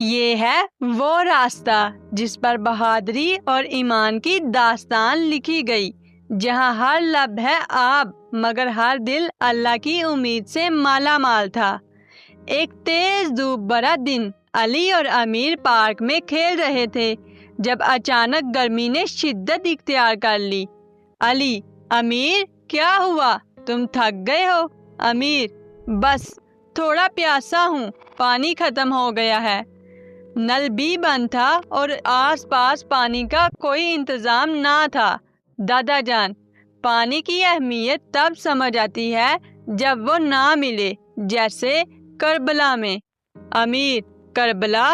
یہ ہے وہ راستہ جس پر بہادری اور ایمان کی داستان لکھی گئی، جہاں ہر لب ہے آب مگر ہر دل اللہ کی امید سے مالا مال تھا۔ ایک تیز دھوپ بھرا دن علی اور امیر پارک میں کھیل رہے تھے جب اچانک گرمی نے شدت اختیار کر لی۔ علی: امیر کیا ہوا، تم تھک گئے ہو؟ امیر: بس تھوڑا پیاسا ہوں، پانی ختم ہو گیا ہے۔ نل بھی بند تھا اور آس پاس پانی کا کوئی انتظام نہ تھا۔ دادا جان: پانی کی اہمیت تب سمجھ آتی ہے جب وہ نہ ملے، جیسے کربلا میں۔ امیر: کربلا؟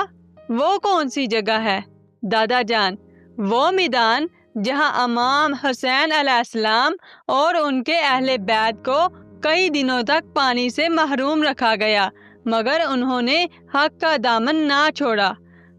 وہ کون سی جگہ ہے؟ دادا جان: وہ میدان جہاں امام حسین علیہ السلام اور ان کے اہل بیت کو کئی دنوں تک پانی سے محروم رکھا گیا، مگر انہوں نے حق کا دامن نہ چھوڑا۔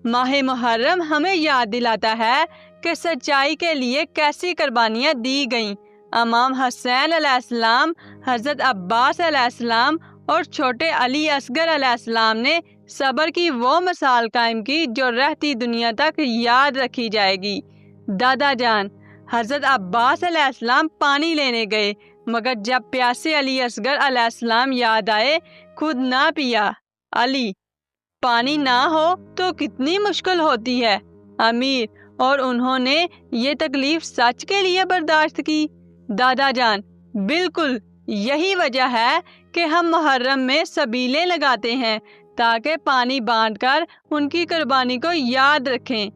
ماہ محرم ہمیں یاد دلاتا ہے کہ سچائی کے لیے کیسی قربانیاں دی گئیں۔ امام حسین علیہ السلام، حضرت عباس علیہ السلام اور چھوٹے علی اصغر علیہ السلام نے صبر کی وہ مثال قائم کی جو رہتی دنیا تک یاد رکھی جائے گی۔ دادا جان: حضرت عباس علیہ السلام پانی لینے گئے، مگر جب پیاسے علی اصغر علیہ السلام یاد آئے، خود نہ پیا۔ علی: پانی نہ ہو تو کتنی مشکل ہوتی ہے۔ امیر: اور انہوں نے یہ تکلیف سچ کے لیے برداشت کی؟ دادا جان: بالکل، یہی وجہ ہے کہ ہم محرم میں سبیلیں لگاتے ہیں تاکہ پانی بانٹ کر ان کی قربانی کو یاد رکھیں۔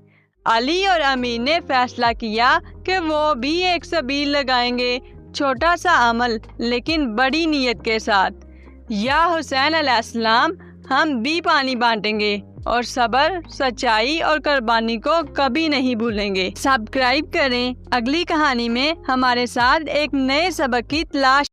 علی اور امیر نے فیصلہ کیا کہ وہ بھی ایک سبیل لگائیں گے، چھوٹا سا عمل لیکن بڑی نیت کے ساتھ۔ یا حسین علیہ السلام، ہم بھی پانی بانٹیں گے اور صبر، سچائی اور قربانی کو کبھی نہیں بھولیں گے۔ سبسکرائب کریں۔ اگلی کہانی میں ہمارے ساتھ ایک نئے سبق کی تلاش